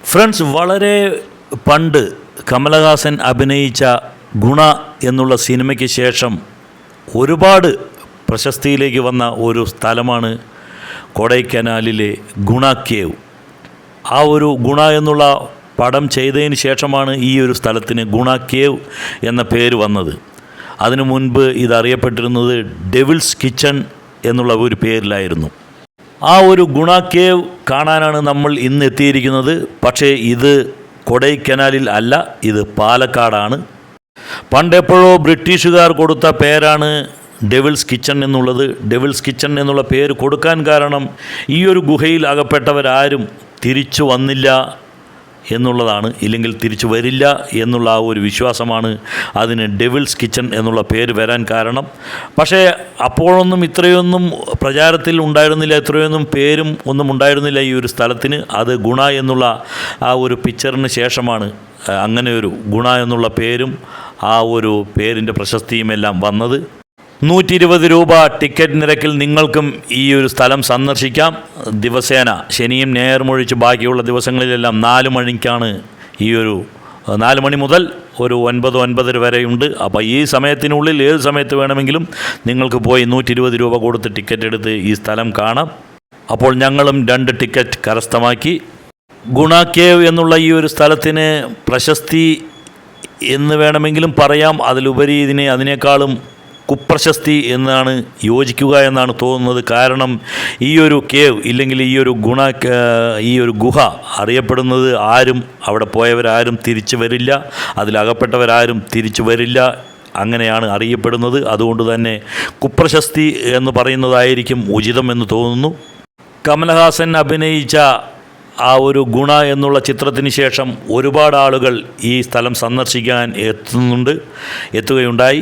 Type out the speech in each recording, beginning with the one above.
Friends, വളരെ പണ്ട് കമലഹാസൻ അഭിനയിച്ച ഗുണ എന്നുള്ള സിനിമയ്ക്ക് ശേഷം ഒരുപാട് പ്രശസ്തിയിലേക്ക് വന്ന ഒരു സ്ഥലമാണ് കൊടൈക്കനാലിലെ ഗുണ കേവ്. ആ ഒരു ഗുണ എന്നുള്ള പടം ചെയ്തതിന് ശേഷമാണ് ഈ ഒരു സ്ഥലത്തിന് ഗുണ കേവ് എന്ന പേര് വന്നത്. അതിനു മുൻപ് ഇതറിയപ്പെട്ടിരുന്നത് ഡെവിൾസ് കിച്ചൺ എന്നുള്ള ഒരു പേരിലായിരുന്നു. ആ ഒരു ഗുണ കേവ് കാണാനാണ് നമ്മൾ ഇന്ന് എത്തിയിരിക്കുന്നത്. പക്ഷേ ഇത് കൊടൈക്കനാലിൽ അല്ല, ഇത് പാലക്കാടാണ്. പണ്ടെപ്പോഴോ ബ്രിട്ടീഷുകാർ കൊടുത്ത പേരാണ് ഡെവിൾസ് കിച്ചൺ എന്നുള്ളത്. ഡെവിൾസ് കിച്ചൺ എന്നുള്ള പേര് കൊടുക്കാൻ കാരണം ഈ ഒരു ഗുഹയിൽ അകപ്പെട്ടവരാരും തിരിച്ചു വന്നില്ല എന്നുള്ളതാണ്, ഇല്ലെങ്കിൽ തിരിച്ചു വരില്ല എന്നുള്ള ആ ഒരു വിശ്വാസമാണ് അതിന് ഡെവിൾസ് കിച്ചൺ എന്നുള്ള പേര് വരാൻ കാരണം. പക്ഷേ അപ്പോഴൊന്നും ഇത്രയൊന്നും പ്രചാരത്തിൽ ഉണ്ടായിരുന്നില്ല, ഇത്രയൊന്നും പേരും ഒന്നും ഉണ്ടായിരുന്നില്ല ഈ ഒരു സ്ഥലത്തിന്. അത് ഗുണ എന്നുള്ള ആ ഒരു പിക്ചറിന് ശേഷമാണ് അങ്ങനെ ഒരു ഗുണ എന്നുള്ള പേരും ആ ഒരു പേരിൻ്റെ പ്രശസ്തിയുമെല്ലാം വന്നത്. 120 രൂപ ടിക്കറ്റ് നിരക്കിൽ നിങ്ങൾക്കും ഈ ഒരു സ്ഥലം സന്ദർശിക്കാം. ദിവസേന ശനിയും ഞായറും ഒഴിച്ച് ബാക്കിയുള്ള ദിവസങ്ങളിലെല്ലാം 4 മണിക്കാണ് ഈ ഒരു 4 മണി മുതൽ ഒരു 9-9:30 വരെയുണ്ട്. അപ്പോൾ ഈ സമയത്തിനുള്ളിൽ ഏത് സമയത്ത് വേണമെങ്കിലും നിങ്ങൾക്ക് പോയി 120 രൂപ കൊടുത്ത് ടിക്കറ്റ് എടുത്ത് ഈ സ്ഥലം കാണാം. അപ്പോൾ ഞങ്ങളും 2 ടിക്കറ്റ് കരസ്ഥമാക്കി. ഗുണ കേവ് എന്നുള്ള ഈ ഒരു സ്ഥലത്തിന് പ്രശസ്തി എന്ന് വേണമെങ്കിലും പറയാം. അതിലുപരി അതിനേക്കാളും കുപ്രശസ്തി എന്നാണ് യോജിക്കുക എന്നാണ് തോന്നുന്നത്. കാരണം ഈ ഒരു കേവ് ഇല്ലെങ്കിൽ ഈ ഒരു ഗുഹ അറിയപ്പെടുന്നത് ആരും അവിടെ പോയവരാരും തിരിച്ചു വരില്ല, അതിലകപ്പെട്ടവരാരും തിരിച്ചു വരില്ല, അങ്ങനെയാണ് അറിയപ്പെടുന്നത്. അതുകൊണ്ട് തന്നെ കുപ്രശസ്തി എന്ന് പറയുന്നതായിരിക്കും ഉചിതം എന്ന് തോന്നുന്നു. കമലഹാസൻ അഭിനയിച്ച ആ ഒരു ഗുണ എന്നുള്ള ചിത്രത്തിന് ശേഷം ഒരുപാട് ആളുകൾ ഈ സ്ഥലം സന്ദർശിക്കാൻ എത്തുകയുണ്ടായി.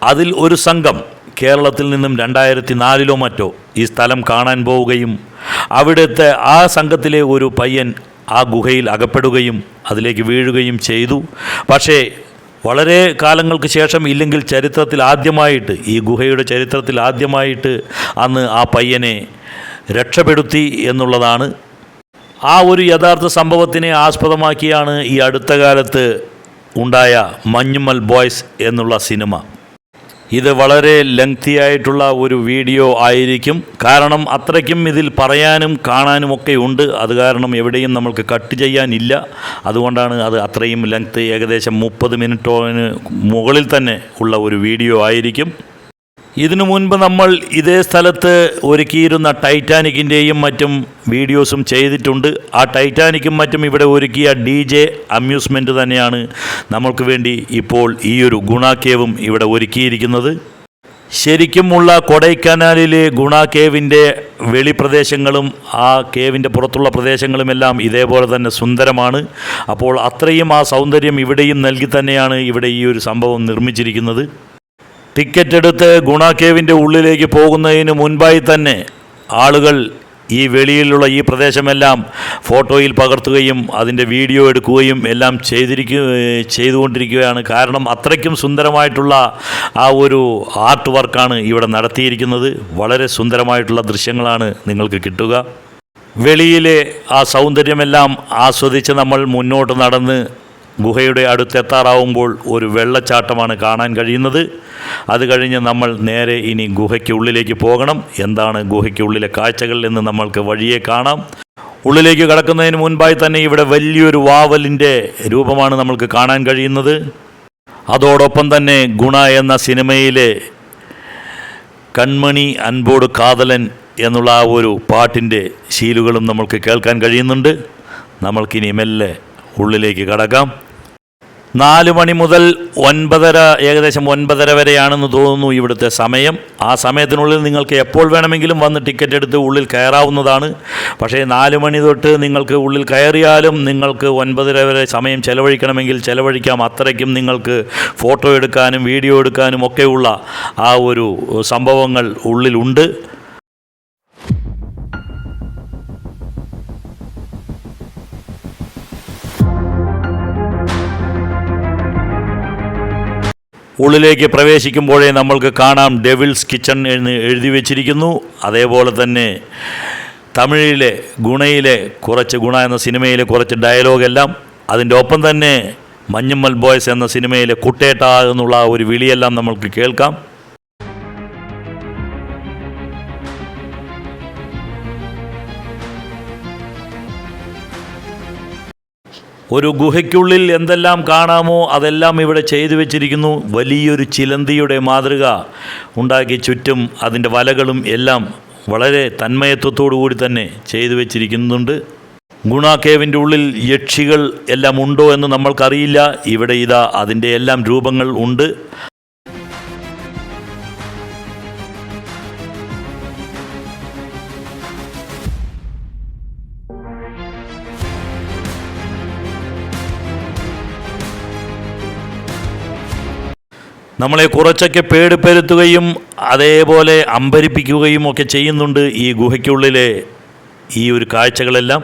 അതിൽ ഒരു സംഘം കേരളത്തിൽ നിന്നും 2004 മറ്റോ ഈ സ്ഥലം കാണാൻ പോവുകയും അവിടുത്തെ ആ സംഘത്തിലെ ഒരു പയ്യൻ ആ ഗുഹയിൽ അകപ്പെടുകയും അതിലേക്ക് വീഴുകയും ചെയ്തു. പക്ഷേ വളരെ കാലങ്ങൾക്ക് ശേഷം, ഇല്ലെങ്കിൽ ചരിത്രത്തിൽ ആദ്യമായിട്ട്, ഈ ഗുഹയുടെ ചരിത്രത്തിൽ ആദ്യമായിട്ട് അന്ന് ആ പയ്യനെ രക്ഷപ്പെടുത്തി എന്നുള്ളതാണ്. ആ ഒരു യഥാർത്ഥ സംഭവത്തിനെ ആസ്പദമാക്കിയാണ് ഈ അടുത്ത കാലത്ത് ഉണ്ടായ മഞ്ഞുമ്മൽ ബോയ്സ് എന്നുള്ള സിനിമ. ഇത് വളരെ ലെങ്തി ആയിട്ടുള്ള ഒരു വീഡിയോ ആയിരിക്കും. കാരണം അത്രയ്ക്കും ഇതിൽ പറയാനും കാണാനും ഒക്കെ ഉണ്ട്. അത് കാരണം എവിടെയും നമ്മൾക്ക് കട്ട് ചെയ്യാനില്ല. അതുകൊണ്ടാണ് അത് അത്രയും ലെങ്ത്, ഏകദേശം 30 മിനിറ്റിന് മുകളിൽ തന്നെ ഉള്ള ഒരു വീഡിയോ ആയിരിക്കും. ഇതിനു മുൻപ് നമ്മൾ ഇതേ സ്ഥലത്ത് ഒരുക്കിയിരുന്ന ടൈറ്റാനിക്കിൻ്റെയും മറ്റും വീഡിയോസും ചെയ്തിട്ടുണ്ട്. ആ ടൈറ്റാനിക്കും മറ്റും ഇവിടെ ഒരുക്കിയ DJ അമ്യൂസ്മെൻറ്റ് തന്നെയാണ് നമ്മൾക്ക് വേണ്ടി ഇപ്പോൾ ഈ ഒരു ഗുണ കേവും ഇവിടെ ഒരുക്കിയിരിക്കുന്നത്. ശരിക്കുമുള്ള കൊടൈക്കനാലിലെ ഗുണ കേവിൻ്റെ വെളിപ്രദേശങ്ങളും ആ കേവിൻ്റെ പുറത്തുള്ള പ്രദേശങ്ങളുമെല്ലാം ഇതേപോലെ തന്നെ സുന്ദരമാണ്. അപ്പോൾ അത്രയും ആ സൗന്ദര്യം ഇവിടെയും നൽകി തന്നെയാണ് ഇവിടെ ഈ ഒരു സംഭവം നിർമ്മിച്ചിരിക്കുന്നത്. ടിക്കറ്റ് എടുത്ത് ഗുണ കേവിൻ്റെ ഉള്ളിലേക്ക് പോകുന്നതിന് മുൻപായി തന്നെ ആളുകൾ ഈ വെളിയിലുള്ള ഈ പ്രദേശമെല്ലാം ഫോട്ടോയിൽ പകർത്തുകയും അതിൻ്റെ വീഡിയോ എടുക്കുകയും എല്ലാം ചെയ്തുകൊണ്ടിരിക്കുകയാണ്. കാരണം അത്രയ്ക്കും സുന്ദരമായിട്ടുള്ള ആ ഒരു ആർട്ട് വർക്കാണ് ഇവിടെ നടത്തിയിരിക്കുന്നത്. വളരെ സുന്ദരമായിട്ടുള്ള ദൃശ്യങ്ങളാണ് നിങ്ങൾക്ക് കിട്ടുക. വെളിയിലെ ആ സൗന്ദര്യമെല്ലാം ആസ്വദിച്ച് നമ്മൾ മുന്നോട്ട് നടന്ന് ഗുഹയുടെ അടുത്തെത്താറാവുമ്പോൾ ഒരു വെള്ളച്ചാട്ടമാണ് കാണാൻ കഴിയുന്നത്. അത് കഴിഞ്ഞ് നമ്മൾ നേരെ ഇനി ഗുഹയ്ക്കുള്ളിലേക്ക് പോകണം. എന്താണ് ഗുഹയ്ക്കുള്ളിലെ കാഴ്ചകൾ എന്ന് നമ്മൾക്ക് വഴിയെ കാണാം. ഉള്ളിലേക്ക് കടക്കുന്നതിന് മുൻപായി തന്നെ ഇവിടെ വലിയൊരു വാവലിൻ്റെ രൂപമാണ് നമ്മൾക്ക് കാണാൻ കഴിയുന്നത്. അതോടൊപ്പം തന്നെ ഗുണ എന്ന സിനിമയിലെ കൺമണി അൻപോട് കാതലൻ എന്നുള്ള ആ ഒരു പാട്ടിൻ്റെ ശീലുകളും നമ്മൾക്ക് കേൾക്കാൻ കഴിയുന്നുണ്ട്. നമ്മൾക്കിനി മെല്ലെ ഉള്ളിലേക്ക് കടക്കാം. 4 മണി മുതൽ 9:30, ഏകദേശം 9:30 വരെയാണെന്ന് തോന്നുന്നു ഇവിടുത്തെ സമയം. ആ സമയത്തിനുള്ളിൽ നിങ്ങൾക്ക് എപ്പോൾ വേണമെങ്കിലും വന്ന് ടിക്കറ്റ് എടുത്ത് ഉള്ളിൽ കയറാവുന്നതാണ്. പക്ഷേ 4 മണി തൊട്ട് നിങ്ങൾക്ക് ഉള്ളിൽ കയറിയാലും നിങ്ങൾക്ക് 9:30 വരെ സമയം ചെലവഴിക്കണമെങ്കിൽ ചെലവഴിക്കാം. അത്രയ്ക്കും നിങ്ങൾക്ക് ഫോട്ടോ എടുക്കാനും വീഡിയോ എടുക്കാനും ഒക്കെയുള്ള ആ ഒരു സംഭവങ്ങൾ ഉള്ളിലുണ്ട്. ഉള്ളിലേക്ക് പ്രവേശിക്കുമ്പോഴേ നമ്മൾക്ക് കാണാം ഡെവിൾസ് കിച്ചൺ എന്ന് എഴുതി വച്ചിരിക്കുന്നു. അതേപോലെ തന്നെ തമിഴിലെ ഗുണയിലെ കുറച്ച് ഗുണ എന്ന സിനിമയിലെ കുറച്ച് ഡയലോഗെല്ലാം, അതിൻ്റെ ഒപ്പം തന്നെ മഞ്ഞുമ്മൽ ബോയ്സ് എന്ന സിനിമയിലെ കുട്ടേട്ട എന്നുള്ള ഒരു വിളിയെല്ലാം നമ്മൾക്ക് കേൾക്കാം. ഒരു ഗുഹയ്ക്കുള്ളിൽ എന്തെല്ലാം കാണാമോ അതെല്ലാം ഇവിടെ ചെയ്തു വെച്ചിരിക്കുന്നു. വലിയൊരു ചിലന്തിയുടെ മാതൃക ഉണ്ടാക്കി ചുറ്റും അതിൻ്റെ വലകളും എല്ലാം വളരെ തന്മയത്വത്തോടു കൂടി തന്നെ ചെയ്തു വെച്ചിരിക്കുന്നുണ്ട്. ഗുണ കേവിൻ്റെ ഉള്ളിൽ യക്ഷികൾ എല്ലാം ഉണ്ടോ എന്ന് നമ്മൾക്കറിയില്ല. ഇവിടെ ഇതാ അതിൻ്റെ എല്ലാം രൂപങ്ങൾ ഉണ്ട്. നമ്മളെ കുറച്ചൊക്കെ പേടിപ്പെടുത്തുകയും അതേപോലെ അമ്പരിപ്പിക്കുകയും ഒക്കെ ചെയ്യുന്നുണ്ട് ഈ ഗുഹയ്ക്കുള്ളിലെ ഈ ഒരു കാഴ്ചകളെല്ലാം.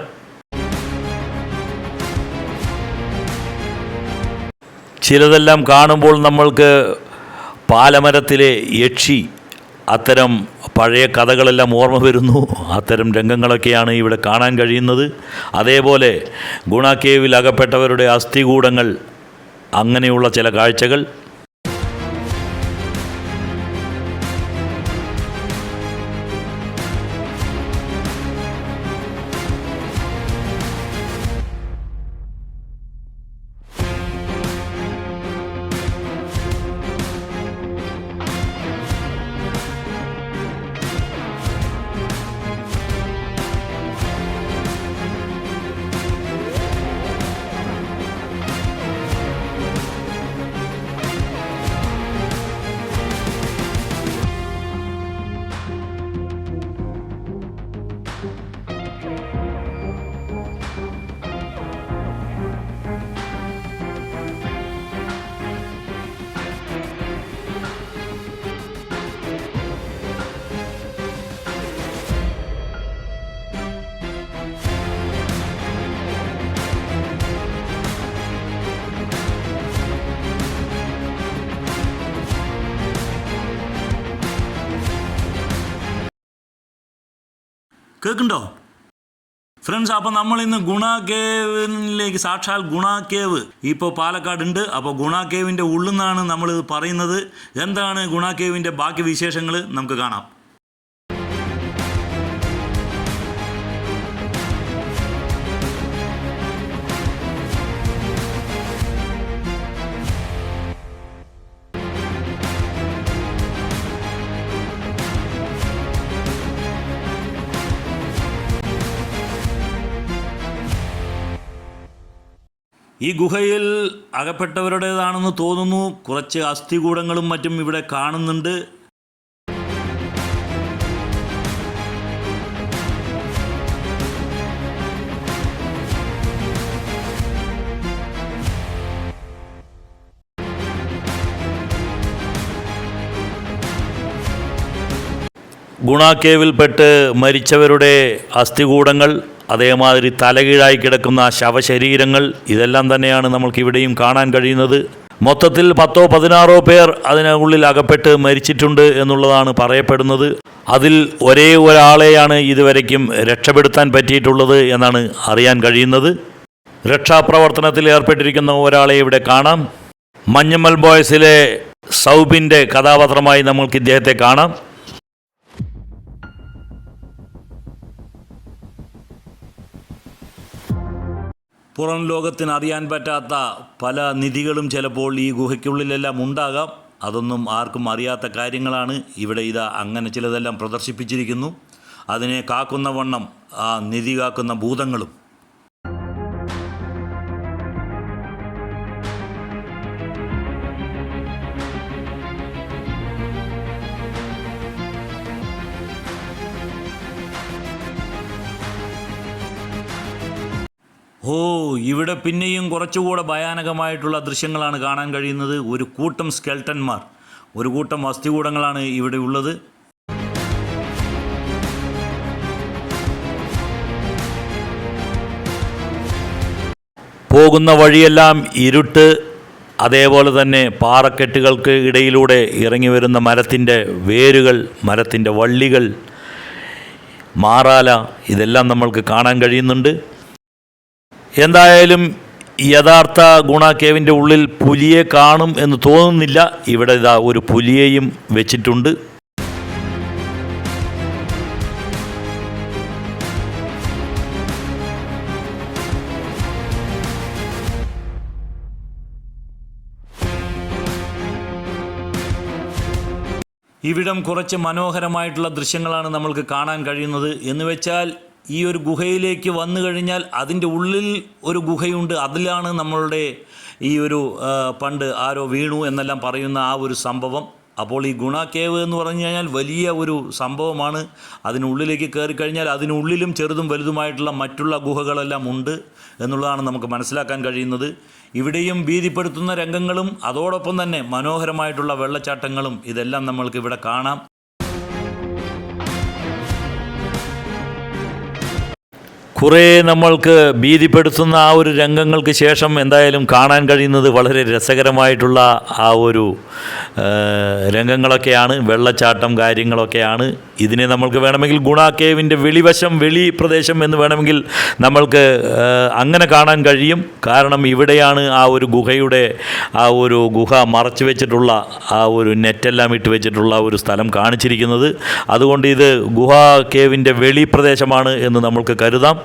ചിലതെല്ലാം കാണുമ്പോൾ നമ്മൾക്ക് പാലമരത്തിലെ യക്ഷി അത്തരം പഴയ കഥകളെല്ലാം ഓർമ്മ വരുന്നു. അത്തരം രംഗങ്ങളൊക്കെയാണ് ഇവിടെ കാണാൻ കഴിയുന്നത്. അതേപോലെ ഗുണ കേവിൽ അകപ്പെട്ടവരുടെ അസ്ഥികൂടങ്ങൾ, അങ്ങനെയുള്ള ചില കാഴ്ചകൾ. കേൾക്കുന്നുണ്ടോ ഫ്രണ്ട്സ്? അപ്പോൾ നമ്മളിന്ന് ഗുണ കേവിലേക്ക്, സാക്ഷാൽ ഗുണ കേവ് ഇപ്പോൾ പാലക്കാടുണ്ട്. അപ്പോൾ ഗുണ കേവിൻ്റെ ഉള്ളിൽ നിന്നാണ് നമ്മൾ പറയുന്നത്. എന്താണ് ഗുണ കേവിൻ്റെ ബാക്കി വിശേഷങ്ങൾ നമുക്ക് കാണാം. ഈ ഗുഹയിൽ അകപ്പെട്ടവരുടേതാണെന്ന് തോന്നുന്നു. കുറച്ച് അസ്ഥികൂടങ്ങളും മറ്റും ഇവിടെ കാണുന്നുണ്ട്. ഗുണ കേവിൽപ്പെട്ട് മരിച്ചവരുടെ അസ്ഥികൂടങ്ങൾ, അതേമാതിരി തലകീഴായി കിടക്കുന്ന ശവശരീരങ്ങൾ, ഇതെല്ലാം തന്നെയാണ് നമ്മൾക്കിവിടെയും കാണാൻ കഴിയുന്നത്. മൊത്തത്തിൽ 10-16 പേർ അതിനുള്ളിൽ അകപ്പെട്ട് മരിച്ചിട്ടുണ്ട് എന്നുള്ളതാണ് പറയപ്പെടുന്നത്. അതിൽ ഒരേ ഒരാളെയാണ് ഇതുവരയ്ക്കും രക്ഷപ്പെടുത്താൻ പറ്റിയിട്ടുള്ളത് എന്നാണ് അറിയാൻ കഴിയുന്നത്. രക്ഷാപ്രവർത്തനത്തിൽ ഏർപ്പെട്ടിരിക്കുന്ന ഒരാളെ ഇവിടെ കാണാം. മഞ്ഞുമ്മൽ ബോയ്സിലെ സൗബിൻ്റെ കഥാപാത്രമായി നമ്മൾക്ക് ഇദ്ദേഹത്തെ കാണാം. പുറം ലോകത്തിന് അറിയാൻ പറ്റാത്ത പല നിധികളും ചിലപ്പോൾ ഈ ഗുഹയ്ക്കുള്ളിലെല്ലാം ഉണ്ടാകാം. അതൊന്നും ആർക്കും അറിയാത്ത കാര്യങ്ങളാണ്. ഇവിടെ ഇതാ അങ്ങനെ ചിലതെല്ലാം പ്രദർശിപ്പിച്ചിരിക്കുന്നു. അതിനെ കാക്കുന്ന വണ്ണം ആ നിധി കാക്കുന്ന ഭൂതങ്ങളും. ഇവിടെ പിന്നെയും കുറച്ചുകൂടെ ഭയാനകമായിട്ടുള്ള ദൃശ്യങ്ങളാണ് കാണാൻ കഴിയുന്നത്. ഒരു കൂട്ടം സ്കെൽട്ടന്മാർ, ഒരു കൂട്ടം അസ്ഥികൂടങ്ങളാണ് ഇവിടെ ഉള്ളത്. പോകുന്ന വഴിയെല്ലാം ഇരുട്ട്, അതേപോലെ തന്നെ പാറക്കെട്ടുകൾക്ക് ഇടയിലൂടെ ഇറങ്ങി വരുന്ന മരത്തിൻ്റെ വേരുകൾ, മരത്തിൻ്റെ വള്ളികൾ, മാറാല, ഇതെല്ലാം നമ്മൾക്ക് കാണാൻ കഴിയുന്നുണ്ട്. എന്തായാലും യഥാർത്ഥ ഗുണ കേവിൻ്റെ ഉള്ളിൽ പുലിയെ കാണും എന്ന് തോന്നുന്നില്ല. ഇവിടെ ഇതാ ഒരു പുലിയെയും വെച്ചിട്ടുണ്ട്. ഇവിടം കുറച്ച് മനോഹരമായിട്ടുള്ള ദൃശ്യങ്ങളാണ് നമ്മൾക്ക് കാണാൻ കഴിയുന്നത്. എന്ന് വെച്ചാൽ ഈ ഒരു ഗുഹയിലേക്ക് വന്നു കഴിഞ്ഞാൽ അതിൻ്റെ ഉള്ളിൽ ഒരു ഗുഹയുണ്ട്. അതിലാണ് നമ്മളുടെ ഈ ഒരു പണ്ട് ആരോ വീണു എന്നെല്ലാം പറയുന്ന ആ ഒരു സംഭവം. അപ്പോൾ ഈ ഗുണ കേവ് എന്ന് പറഞ്ഞു കഴിഞ്ഞാൽ വലിയ ഒരു സംഭവമാണ്. അതിനുള്ളിലേക്ക് കയറി കഴിഞ്ഞാൽ അതിനുള്ളിലും ചെറുതും വലുതുമായിട്ടുള്ള മറ്റുള്ള ഗുഹകളെല്ലാം ഉണ്ട് എന്നുള്ളതാണ് നമുക്ക് മനസ്സിലാക്കാൻ കഴിയുന്നത്. ഇവിടെയും ഭീതിപ്പെടുത്തുന്ന രംഗങ്ങളും അതോടൊപ്പം തന്നെ മനോഹരമായിട്ടുള്ള വെള്ളച്ചാട്ടങ്ങളും ഇതെല്ലാം നമ്മൾക്ക് ഇവിടെ കാണാം. കുറേ നമ്മൾക്ക് ഭീതിപ്പെടുത്തുന്ന ആ ഒരു രംഗങ്ങൾക്ക് ശേഷം എന്തായാലും കാണാൻ കഴിയുന്നത് വളരെ രസകരമായിട്ടുള്ള ആ ഒരു രംഗങ്ങളൊക്കെയാണ്. വെള്ളച്ചാട്ടം കാര്യങ്ങളൊക്കെയാണ്. ഇതിനെ നമ്മൾക്ക് വേണമെങ്കിൽ ഗുണ കേവിൻ്റെ വെളിവശം, വെളി പ്രദേശം എന്ന് വേണമെങ്കിൽ നമ്മൾക്ക് അങ്ങനെ കാണാൻ കഴിയും. കാരണം ഇവിടെയാണ് ആ ഒരു ഗുഹയുടെ ആ ഒരു ഗുഹ മറച്ചു വെച്ചിട്ടുള്ള ആ ഒരു നെറ്റെല്ലാം ഇട്ട് വെച്ചിട്ടുള്ള ഒരു സ്ഥലം കാണിച്ചിരിക്കുന്നത്. അതുകൊണ്ട് ഇത് ഗുഹ കേവിൻ്റെ വെളി പ്രദേശമാണ് എന്ന് നമ്മൾക്ക് കരുതാം.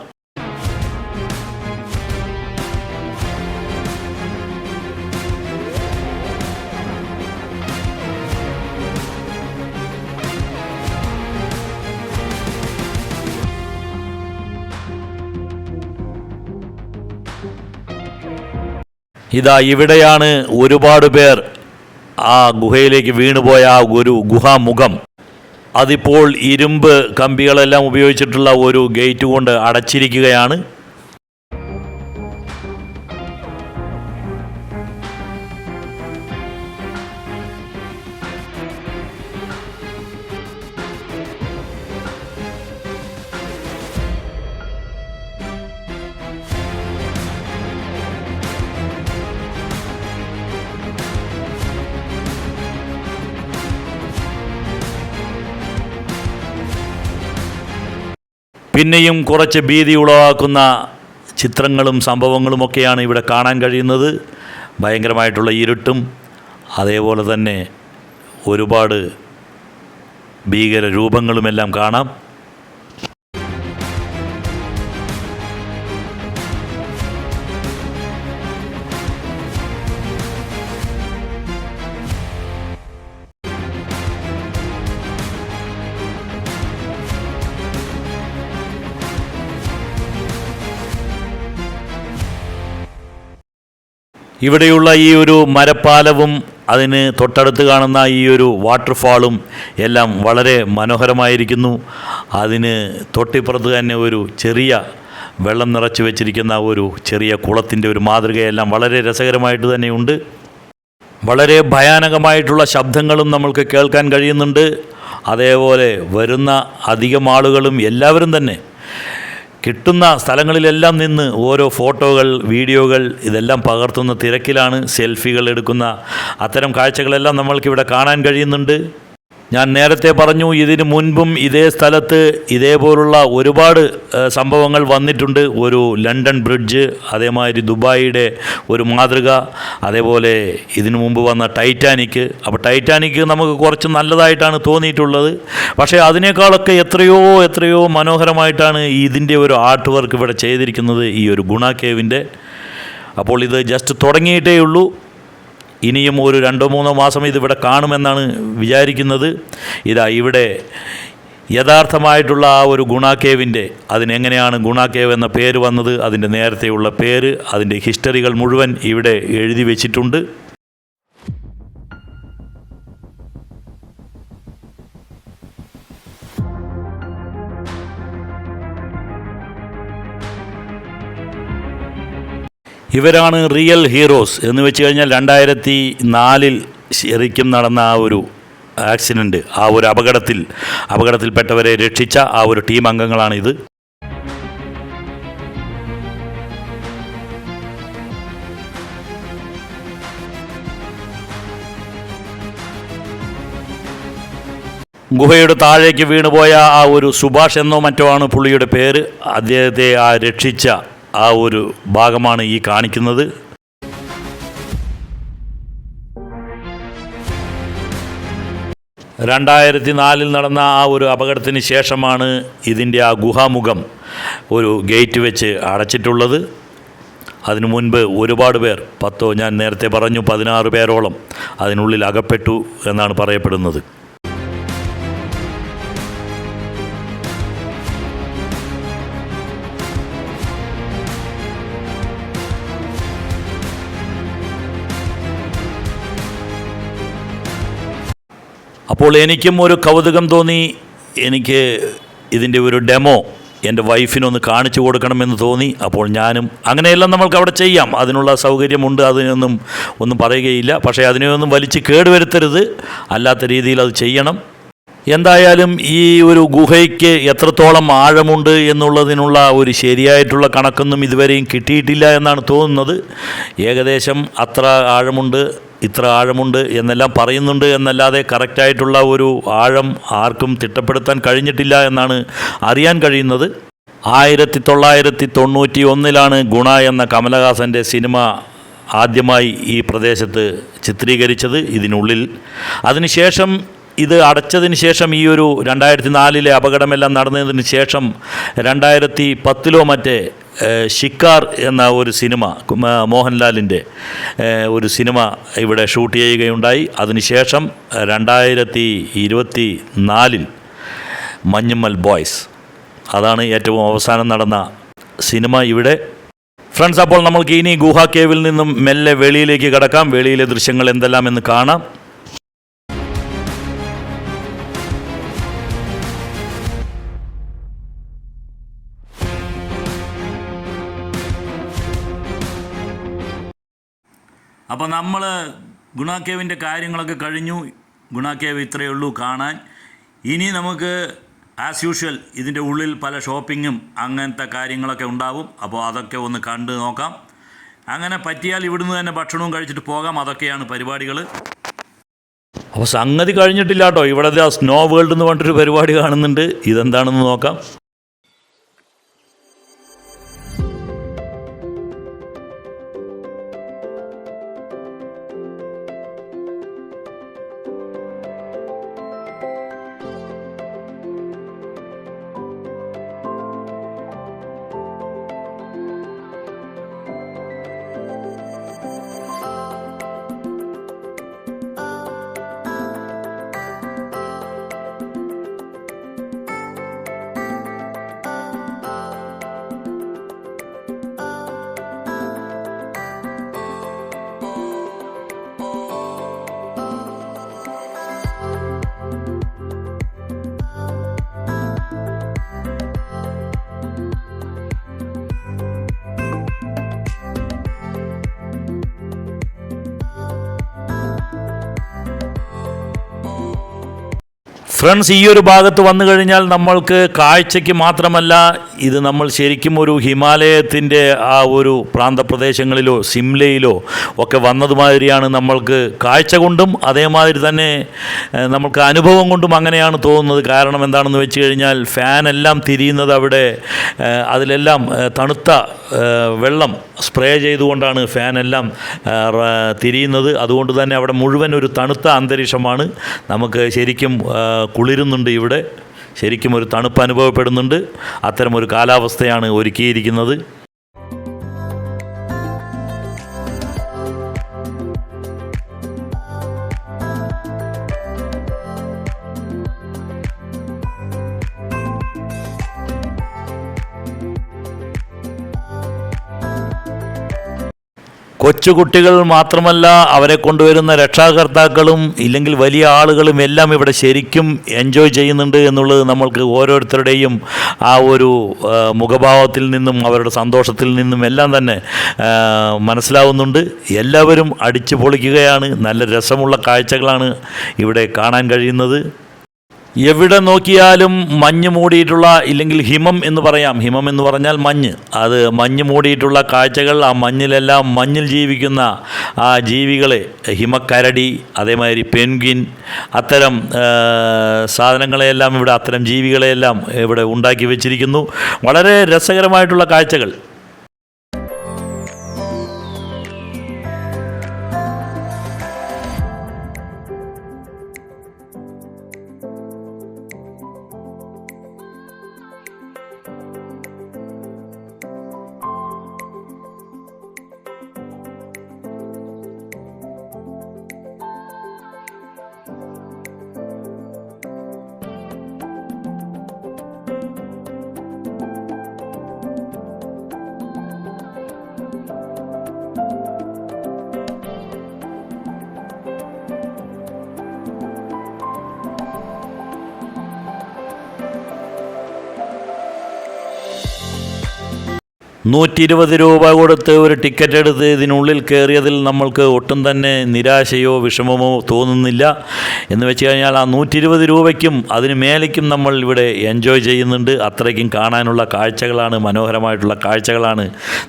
ഇതാ ഇവിടെയാണ് ഒരുപാട് പേർ ആ ഗുഹയിലേക്ക് വീണുപോയ ആ ഒരു ഗുഹാമുഖം. അതിപ്പോൾ ഇരുമ്പ് കമ്പികളെല്ലാം ഉപയോഗിച്ചിട്ടുള്ള ഒരു ഗേറ്റ് കൊണ്ട് അടച്ചിരിക്കുകയാണ്. പിന്നെയും കുറച്ച് ഭീതി ഉളവാക്കുന്ന ചിത്രങ്ങളും സംഭവങ്ങളുമൊക്കെയാണ് ഇവിടെ കാണാൻ കഴിയുന്നത്. ഭയങ്കരമായിട്ടുള്ള ഇരുട്ടും അതേപോലെ തന്നെ ഒരുപാട് ഭീകര രൂപങ്ങളുമെല്ലാം കാണാം. ഇവിടെയുള്ള ഈ ഒരു മരപ്പാലവും അതിന് തൊട്ടടുത്ത് കാണുന്ന ഈ ഒരു വാട്ടർഫാളും എല്ലാം വളരെ മനോഹരമായിരിക്കുന്നു. അതിന് തൊട്ടിപ്പുറത്ത് തന്നെ ഒരു ചെറിയ വെള്ളം നിറച്ച് വെച്ചിരിക്കുന്ന ഒരു ചെറിയ കുളത്തിൻ്റെ ഒരു മാതൃകയെല്ലാം വളരെ രസകരമായിട്ട് തന്നെയുണ്ട്. വളരെ ഭയാനകമായിട്ടുള്ള ശബ്ദങ്ങളും നമ്മൾക്ക് കേൾക്കാൻ കഴിയുന്നുണ്ട്. അതേപോലെ വരുന്ന അധികം ആളുകളും എല്ലാവരും തന്നെ കിട്ടുന്ന സ്ഥലങ്ങളിലെല്ലാം നിന്ന് ഓരോ ഫോട്ടോകൾ, വീഡിയോകൾ ഇതെല്ലാം പകർത്തുന്ന തിരക്കിലാണ്. സെൽഫികൾ എടുക്കുന്ന അത്തരം കാഴ്ചകളെല്ലാം നമ്മൾക്കിവിടെ കാണാൻ കഴിയുന്നുണ്ട്. ഞാൻ നേരത്തെ പറഞ്ഞു, ഇതിനു മുൻപും ഇതേ സ്ഥലത്ത് ഇതേപോലുള്ള ഒരുപാട് സംഭവങ്ങൾ വന്നിട്ടുണ്ട്. ഒരു ലണ്ടൻ ബ്രിഡ്ജ്, അതേമാതിരി ദുബായിയുടെ ഒരു മാതൃക, അതേപോലെ ഇതിനു മുമ്പ് വന്ന ടൈറ്റാനിക്. അപ്പോൾ ടൈറ്റാനിക് നമുക്ക് കുറച്ച് നല്ലതായിട്ടാണ് തോന്നിയിട്ടുള്ളത്. പക്ഷേ അതിനേക്കാളൊക്കെ എത്രയോ മനോഹരമായിട്ടാണ് ഇതിൻ്റെ ഒരു ആർട്ട് വർക്ക് ഇവിടെ ചെയ്തിരിക്കുന്നത്, ഈ ഒരു ഗുണ കേവിൻ്റെ. അപ്പോൾ ഇത് ജസ്റ്റ് തുടങ്ങിയിട്ടേ ഉള്ളൂ. ഇനിയും ഒരു 2-3 മാസം ഇതിവിടെ കാണുമെന്നാണ് വിചാരിക്കുന്നത്. ഇതാ ഇവിടെ യഥാർത്ഥമായിട്ടുള്ള ആ ഒരു ഗുണ കേവിൻ്റെ, അതിനെങ്ങനെയാണ് ഗുണ കേവ് എന്ന പേര് വന്നത്, അതിൻ്റെ നേരത്തെയുള്ള പേര്, അതിൻ്റെ ഹിസ്റ്ററികൾ മുഴുവൻ ഇവിടെ എഴുതി വച്ചിട്ടുണ്ട്. ഇവരാണ് റിയൽ ഹീറോസ് എന്ന് വെച്ച് കഴിഞ്ഞാൽ 2004 ശരിക്കും നടന്ന ആ ഒരു ആക്സിഡൻറ്റ്, ആ ഒരു അപകടത്തിൽപ്പെട്ടവരെ രക്ഷിച്ച ആ ഒരു ടീം അംഗങ്ങളാണിത്. ഗുഹയുടെ താഴേക്ക് വീണുപോയ ആ ഒരു സുഭാഷ് എന്നോ മറ്റോ ആണ് പുള്ളിയുടെ പേര്. അദ്ദേഹത്തെ രക്ഷിച്ച ആ ഒരു ഭാഗമാണ് ഈ കാണിക്കുന്നത്. രണ്ടായിരത്തി 4 നടന്ന ആ ഒരു അപകടത്തിന് ശേഷമാണ് ഇതിൻ്റെ ആ ഗുഹാമുഖം ഒരു ഗേറ്റ് വെച്ച് അടച്ചിട്ടുള്ളത്. അതിനു മുൻപ് ഒരുപാട് പേർ, ഞാൻ നേരത്തെ പറഞ്ഞു 16 പേരോളം അതിനുള്ളിൽ അകപ്പെട്ടു എന്നാണ് പറയപ്പെടുന്നത്. അപ്പോൾ എനിക്കും ഒരു കൗതുകം തോന്നി. എനിക്ക് ഇതിൻ്റെ ഒരു ഡെമോ എൻ്റെ വൈഫിനൊന്ന് കാണിച്ചു കൊടുക്കണമെന്ന് തോന്നി. അപ്പോൾ ഞാനും, അങ്ങനെയെല്ലാം നമ്മൾക്ക് അവിടെ ചെയ്യാം, അതിനുള്ള സൗകര്യമുണ്ട്, ഒന്നും പറയുകയില്ല. പക്ഷേ അതിനെയൊന്നും വലിച്ച് കേടുവരുത്തരുത്, അല്ലാത്ത രീതിയിൽ അത് ചെയ്യണം. എന്തായാലും ഈ ഒരു ഗുഹയ്ക്ക് എത്രത്തോളം ആഴമുണ്ട് എന്നുള്ളതിനുള്ള ഒരു ശരിയായിട്ടുള്ള കണക്കൊന്നും ഇതുവരെയും കിട്ടിയിട്ടില്ല എന്നാണ് തോന്നുന്നത്. ഏകദേശം അത്ര ആഴമുണ്ട്, ഇത്ര ആഴമുണ്ട് എന്നെല്ലാം പറയുന്നുണ്ട് എന്നല്ലാതെ കറക്റ്റായിട്ടുള്ള ഒരു ആഴം ആർക്കും തിട്ടപ്പെടുത്താൻ കഴിഞ്ഞിട്ടില്ല എന്നാണ് അറിയാൻ കഴിയുന്നത്. 1991 ഗുണ എന്ന കമലഹാസൻ്റെ സിനിമ ആദ്യമായി ഈ പ്രദേശത്ത് ചിത്രീകരിച്ചത്, ഇതിനുള്ളിൽ. അതിനുശേഷം ഇത് അടച്ചതിന് ശേഷം, ഈ ഒരു 2004 അപകടമെല്ലാം നടന്നതിന് ശേഷം 2010 മറ്റേ ഷിക്കാർ എന്ന ഒരു സിനിമ, മോഹൻലാലിൻ്റെ ഒരു സിനിമ ഇവിടെ ഷൂട്ട് ചെയ്യുകയുണ്ടായി. അതിനുശേഷം 2024 മഞ്ഞുമ്മൽ ബോയ്സ്, അതാണ് ഏറ്റവും അവസാനം നടന്ന സിനിമ ഇവിടെ. ഫ്രണ്ട്സ്, അപ്പോൾ നമ്മൾക്ക് ഇനി ഗുഹാ കേവിൽ നിന്നും മെല്ലെ വെളിയിലേക്ക് കടക്കാം. വെളിയിലെ ദൃശ്യങ്ങൾ എന്തെല്ലാം എന്ന് കാണാം. അപ്പോൾ നമ്മൾ ഗുണ കേവിൻ്റെ കാര്യങ്ങളൊക്കെ കഴിഞ്ഞു. ഗുണ കേവ് ഇത്രയേ ഉള്ളൂ കാണാൻ. ഇനി നമുക്ക് ആസ് യൂഷ്വൽ ഇതിൻ്റെ ഉള്ളിൽ പല ഷോപ്പിങ്ങും അങ്ങനത്തെ കാര്യങ്ങളൊക്കെ ഉണ്ടാവും. അപ്പോൾ അതൊക്കെ ഒന്ന് കണ്ട് നോക്കാം. അങ്ങനെ പറ്റിയാൽ ഇവിടുന്ന് തന്നെ ഭക്ഷണവും കഴിച്ചിട്ട് പോകാം. അതൊക്കെയാണ് പരിപാടികൾ. അപ്പോൾ സംഗതി കഴിഞ്ഞിട്ടില്ല കേട്ടോ. ഇവിടെ സ്നോ വേൾഡ് എന്ന് പറഞ്ഞിട്ടൊരു പരിപാടി കാണുന്നുണ്ട്. ഇതെന്താണെന്ന് നോക്കാം. ഫ്രണ്ട്സ്, ഈ ഒരു ഭാഗത്ത് വന്നു കഴിഞ്ഞാൽ നമ്മൾക്ക് കാഴ്ചയ്ക്ക് മാത്രമല്ല, ഇത് നമ്മൾ ശരിക്കും ഒരു ഹിമാലയത്തിൻ്റെ ആ ഒരു പ്രാന്തപ്രദേശങ്ങളിലോ സിംലയിലോ ഒക്കെ വന്നതുമാതിരിയാണ് നമ്മൾക്ക് കാഴ്ച കൊണ്ടും അതേമാതിരി തന്നെ നമുക്ക് അനുഭവം കൊണ്ടും അങ്ങനെയാണ് തോന്നുന്നത്. കാരണം എന്താണെന്ന് വെച്ച് കഴിഞ്ഞാൽ ഫാനെല്ലാം തിരിയുന്നത് അവിടെ, അതിലെല്ലാം തണുത്ത വെള്ളം സ്പ്രേ ചെയ്തുകൊണ്ടാണ് ഫാനെല്ലാം തിരിയുന്നത്. അതുകൊണ്ട് തന്നെ അവിടെ മുഴുവൻ ഒരു തണുത്ത അന്തരീക്ഷമാണ്. നമുക്ക് ശരിക്കും കുളിരുന്നുണ്ട് ഇവിടെ, ശരിക്കും ഒരു തണുപ്പ് അനുഭവപ്പെടുന്നുണ്ട്. അത്തരമൊരു കാലാവസ്ഥയാണ് ഒരുക്കിയിരിക്കുന്നത്. കൊച്ചുകുട്ടികൾ മാത്രമല്ല, അവരെ കൊണ്ടുവരുന്ന രക്ഷാകർത്താക്കളും ഇല്ലെങ്കിൽ വലിയ ആളുകളും എല്ലാം ഇവിടെ ശരിക്കും എൻജോയ് ചെയ്യുന്നുണ്ട് എന്നുള്ളത് നമ്മൾക്ക് ഓരോരുത്തരുടെയും ആ ഒരു മുഖഭാവത്തിൽ നിന്നും അവരുടെ സന്തോഷത്തിൽ നിന്നും എല്ലാം തന്നെ മനസ്സിലാവുന്നുണ്ട്. എല്ലാവരും അടിച്ചു പൊളിക്കുകയാണ്. നല്ല രസമുള്ള കാഴ്ചകളാണ് ഇവിടെ കാണാൻ കഴിയുന്നത്. എവിടെ നോക്കിയാലും മഞ്ഞ് മൂടിയിട്ടുള്ള, ഇല്ലെങ്കിൽ ഹിമം എന്ന് പറയാം, ഹിമം എന്ന് പറഞ്ഞാൽ മഞ്ഞ്, അത് മഞ്ഞ് മൂടിയിട്ടുള്ള കാഴ്ചകൾ. ആ മഞ്ഞിലെല്ലാം മഞ്ഞിൽ ജീവിക്കുന്ന ആ ജീവികളെ, ഹിമക്കരടി, അതേമാതിരി പെൻഗ്വിൻ, അത്തരം സാധനങ്ങളെയെല്ലാം ഇവിടെ, അത്തരം ജീവികളെയെല്ലാം ഇവിടെ ഉണ്ടാക്കി വെച്ചിരിക്കുന്നു. വളരെ രസകരമായിട്ടുള്ള കാഴ്ചകൾ. $120 കൊടുത്ത് ഒരു ടിക്കറ്റ് എടുത്ത് ഇതിനുള്ളിൽ കയറിയതിൽ നമ്മൾക്ക് ഒട്ടും തന്നെ നിരാശയോ വിഷമമോ തോന്നുന്നില്ല. എന്ന് വെച്ച് കഴിഞ്ഞാൽ ആ $120 അതിന് മേലേക്കും നമ്മൾ ഇവിടെ എൻജോയ് ചെയ്യുന്നുണ്ട്. അത്രയ്ക്കും കാണാനുള്ള കാഴ്ചകളാണ്, മനോഹരമായിട്ടുള്ള കാഴ്ചകളാണ്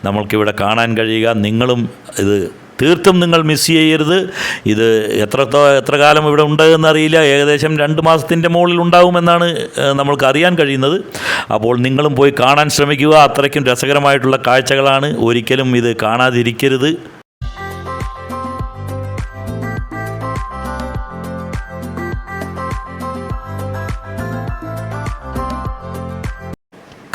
നമ്മൾക്കിവിടെ കാണാൻ കഴിയുക. നിങ്ങളും ഇത് തീർത്തും നിങ്ങൾ മിസ് ചെയ്യരുത്. ഇത് എത്ര കാലം ഇവിടെ ഉണ്ടെന്നറിയില്ല. ഏകദേശം 2 മാസത്തിൻ്റെ മുകളിൽ ഉണ്ടാകുമെന്നാണ് നമ്മൾക്ക് അറിയാൻ കഴിയുന്നത്. അപ്പോൾ നിങ്ങളും പോയി കാണാൻ ശ്രമിക്കുക. അത്രയ്ക്കും രസകരമായിട്ടുള്ള കാഴ്ചകളാണ്. ഒരിക്കലും ഇത് കാണാതിരിക്കരുത്.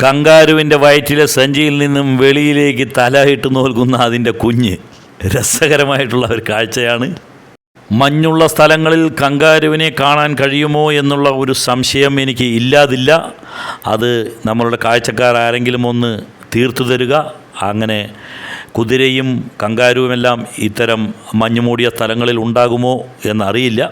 കങ്കാരുവിൻ്റെ വയറ്റിലെ സഞ്ചിയിൽ നിന്നും വെളിയിലേക്ക് തല ഇട്ട് നോക്കുന്ന അതിൻ്റെ കുഞ്ഞ് രസകരമായിട്ടുള്ള ഒരു കാഴ്ചയാണ്. മഞ്ഞുള്ള സ്ഥലങ്ങളിൽ കങ്കാരുവിനെ കാണാൻ കഴിയുമോ എന്നുള്ള ഒരു സംശയം എനിക്ക് ഇല്ലാതില്ല. അത് നമ്മളുടെ കാഴ്ചക്കാരാരെങ്കിലും ഒന്ന് തീർത്തു തരിക. അങ്ങനെ കുതിരയും കങ്കാരുവുമെല്ലാം ഇത്തരം മഞ്ഞുമൂടിയ സ്ഥലങ്ങളിൽ ഉണ്ടാകുമോ എന്നറിയില്ല.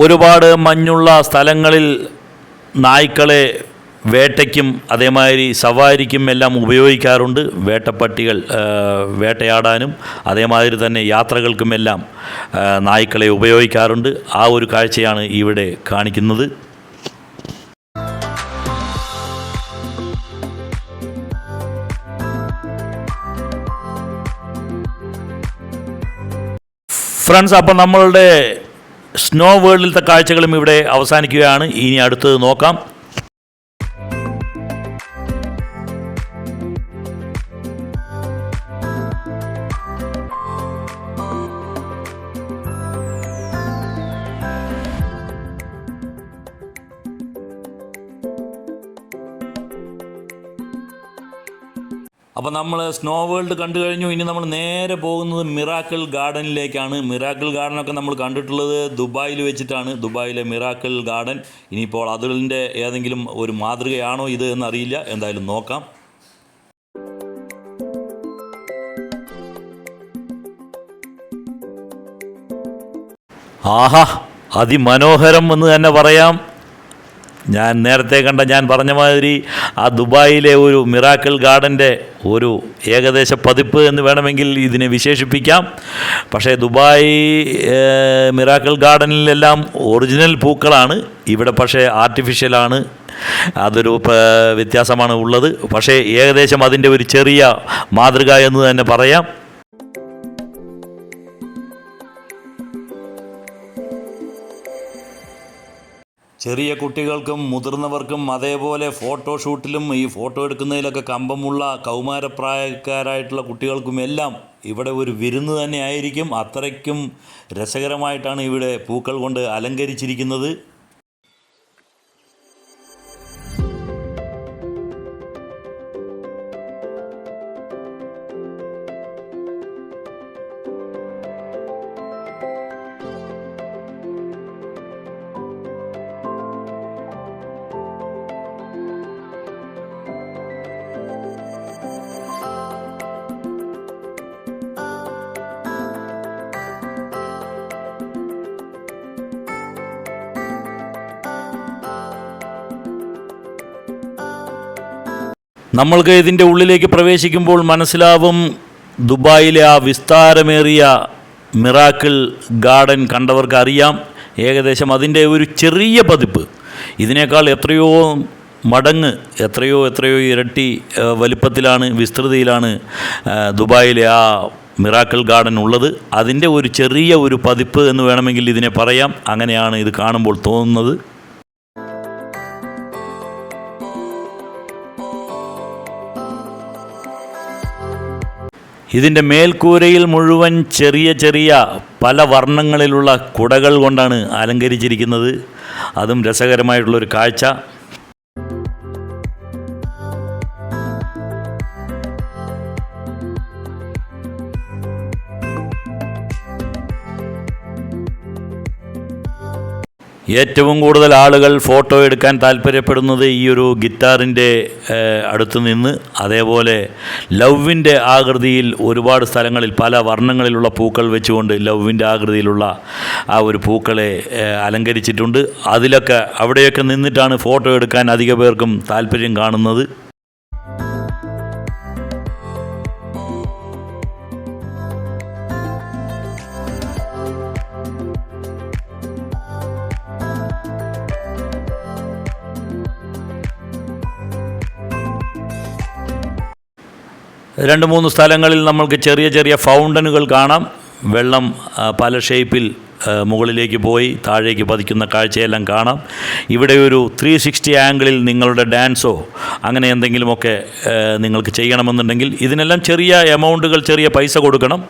ഒരുപാട് മഞ്ഞുള്ള സ്ഥലങ്ങളിൽ നായ്ക്കളെ വേട്ടയ്ക്കും അതേമാതിരി സവാരിക്കും എല്ലാം ഉപയോഗിക്കാറുണ്ട്. വേട്ടപ്പട്ടികൾ വേട്ടയാടാനും അതേമാതിരി തന്നെ യാത്രകൾക്കുമെല്ലാം നായ്ക്കളെ ഉപയോഗിക്കാറുണ്ട്. ആ ഒരു കാഴ്ചയാണ് ഇവിടെ കാണിക്കുന്നത്. ഫ്രണ്ട്സ്, അപ്പോൾ നമ്മളുടെ സ്നോ വേൾഡിലത്തെ കാഴ്ചകളും ഇവിടെ അവസാനിക്കുകയാണ്. ഇനി അടുത്തത് നോക്കാം. അപ്പോൾ നമ്മൾ സ്നോ വേൾഡ് കണ്ടു കഴിഞ്ഞു. ഇനി നമ്മൾ നേരെ പോകുന്നത് മിറാക്കിൾ ഗാർഡനിലേക്കാണ്. മിറാക്കിൾ ഗാർഡനൊക്കെ നമ്മൾ കണ്ടിട്ടുള്ളത് ദുബായിൽ വെച്ചിട്ടാണ്, ദുബായിലെ മിറാക്കിൾ ഗാർഡൻ. ഇനിയിപ്പോൾ അതിൻ്റെ ഏതെങ്കിലും ഒരു മാതൃകയാണോ ഇത് എന്നറിയില്ല. എന്തായാലും നോക്കാം. ആഹാ, അതിമനോഹരം എന്ന് തന്നെ പറയാം. ഞാൻ നേരത്തെ ഞാൻ പറഞ്ഞ മാതിരി ആ ദുബായിലെ ഒരു മിറാക്കിൾ ഗാർഡൻ്റെ ഒരു ഏകദേശ പതിപ്പ് എന്ന് വേണമെങ്കിൽ ഇതിനെ വിശേഷിപ്പിക്കാം. പക്ഷേ ദുബായ് മിറാക്കിൾ ഗാർഡനിലെല്ലാം ഒറിജിനൽ പൂക്കളാണ്. ഇവിടെ പക്ഷേ ആർട്ടിഫിഷ്യലാണ്. അതൊരു വ്യത്യാസമാണ് ഉള്ളത്. പക്ഷേ ഏകദേശം അതിൻ്റെ ഒരു ചെറിയ മാതൃക എന്ന് തന്നെ പറയാം. ചെറിയ കുട്ടികൾക്കും മുതിർന്നവർക്കും അതേപോലെ ഫോട്ടോഷൂട്ടിലും ഈ ഫോട്ടോ എടുക്കുന്നതിലൊക്കെ കമ്പമുള്ള കൗമാരപ്രായക്കാരായിട്ടുള്ള കുട്ടികൾക്കുമെല്ലാം ഇവിടെ ഒരു വിരുന്ന് തന്നെ ആയിരിക്കും. അത്രയ്ക്കും രസകരമായിട്ടാണ് ഇവിടെ പൂക്കൾ കൊണ്ട് അലങ്കരിച്ചിരിക്കുന്നത്. നമ്മൾക്ക് ഇതിൻ്റെ ഉള്ളിലേക്ക് പ്രവേശിക്കുമ്പോൾ മനസ്സിലാവും ദുബായിലെ ആ വിസ്താരമേറിയ മിറാക്കിൾ ഗാർഡൻ കണ്ടവർക്ക് അറിയാം. ഏകദേശം അതിൻ്റെ ഒരു ചെറിയ പതിപ്പ്, ഇതിനേക്കാൾ എത്രയോ മടങ്ങ്, എത്രയോ ഇരട്ടി വലിപ്പത്തിലാണ്, വിസ്തൃതിയിലാണ് ദുബായിലെ ആ മിറാക്കിൾ ഗാർഡൻ ഉള്ളത്. അതിൻ്റെ ഒരു ചെറിയ ഒരു പതിപ്പ് എന്ന് വേണമെങ്കിൽ ഇതിനെ പറയാം. അങ്ങനെയാണ് ഇത് കാണുമ്പോൾ തോന്നുന്നത്. ഇതിൻ്റെ മേൽക്കൂരയിൽ മുഴുവൻ ചെറിയ പല വർണ്ണങ്ങളിലുള്ള കുടകൾ കൊണ്ടാണ് അലങ്കരിച്ചിരിക്കുന്നത്. അതും രസകരമായിട്ടുള്ളൊരു കാഴ്ച. ഏറ്റവും കൂടുതൽ ആളുകൾ ഫോട്ടോ എടുക്കാൻ താല്പര്യപ്പെടുന്നത് ഈ ഒരു ഗിറ്റാറിൻ്റെ അടുത്ത് നിന്ന്. അതേപോലെ ലവിൻ്റെ ആകൃതിയിൽ ഒരുപാട് സ്ഥലങ്ങളിൽ പല വർണ്ണങ്ങളിലുള്ള പൂക്കൾ വെച്ചുകൊണ്ട് ലവിൻ്റെ ആകൃതിയിലുള്ള ആ ഒരു പൂക്കളെ അലങ്കരിച്ചിട്ടുണ്ട്. അവിടെയൊക്കെ നിന്നിട്ടാണ് ഫോട്ടോ എടുക്കാൻ അധിക പേർക്കും താല്പര്യം കാണുന്നത്. രണ്ട് മൂന്ന് സ്ഥലങ്ങളിൽ നമ്മൾക്ക് ചെറിയ ഫൗണ്ടനുകൾ കാണാം. വെള്ളം പല ഷേപ്പിൽ മുകളിലേക്ക് പോയി താഴേക്ക് പതിക്കുന്ന കാഴ്ചയെല്ലാം കാണാം. ഇവിടെ ഒരു 360 ആംഗിളിൽ നിങ്ങളുടെ ഡാൻസോ അങ്ങനെ എന്തെങ്കിലുമൊക്കെ നിങ്ങൾക്ക് ചെയ്യണമെന്നുണ്ടെങ്കിൽ ഇതിനെല്ലാം ചെറിയ എമൗണ്ടുകൾ, ചെറിയ പൈസ കൊടുക്കണം.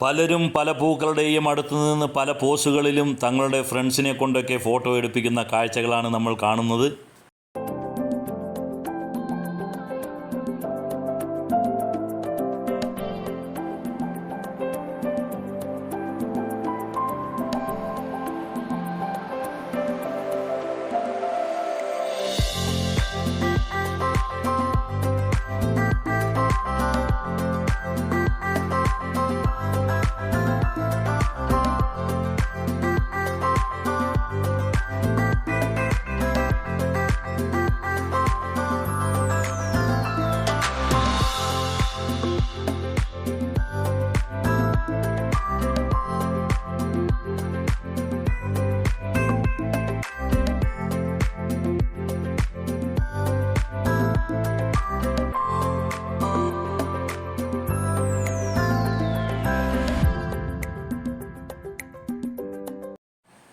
പലരും പല പൂക്കളുടെയും അടുത്തു നിന്ന് പല പോസുകളിലും തങ്ങളുടെ ഫ്രണ്ട്സിനെ കൊണ്ടൊക്കെ ഫോട്ടോ എടുപ്പിക്കുന്ന കാഴ്ചകളാണ് നമ്മൾ കാണുന്നത്.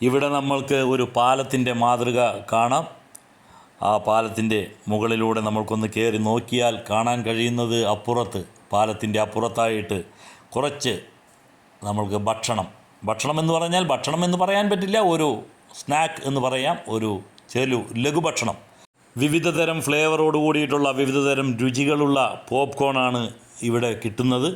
ഇവിടെ നമ്മൾക്ക് ഒരു പാലത്തിൻ്റെ മാതൃക കാണാം. ആ പാലത്തിൻ്റെ മുകളിലൂടെ നമ്മൾക്കൊന്ന് കയറി നോക്കിയാൽ കാണാൻ കഴിയുന്നത് പാലത്തിൻ്റെ അപ്പുറത്തായിട്ട് കുറച്ച് നമ്മൾക്ക് ഭക്ഷണം എന്ന് പറയാൻ പറ്റില്ല, ഒരു സ്നാക്ക് എന്ന് പറയാം, ഒരു ലഘുഭക്ഷണം. വിവിധതരം ഫ്ലേവറോട് കൂടിയിട്ടുള്ള വിവിധതരം രുചികളുള്ള പോപ്കോണാണ് ഇവിടെ കിട്ടുന്നത്.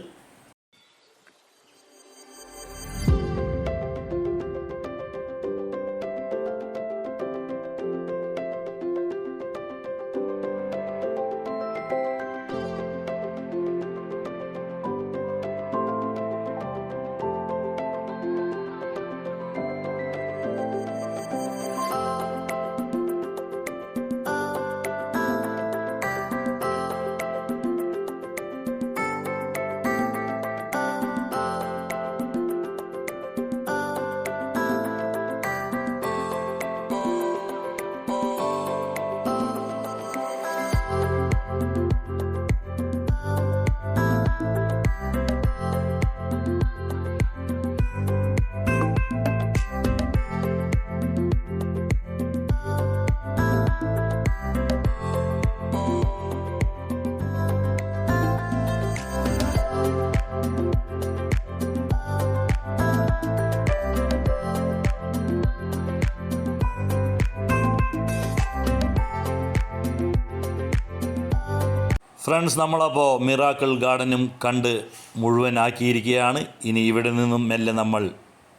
ഫ്രണ്ട്സ്, നമ്മളപ്പോൾ മിറാക്കിൾ ഗാർഡനും കണ്ട് മുഴുവനാക്കിയിരിക്കുകയാണ്. ഇനി ഇവിടെ നിന്നും മെല്ലെ നമ്മൾ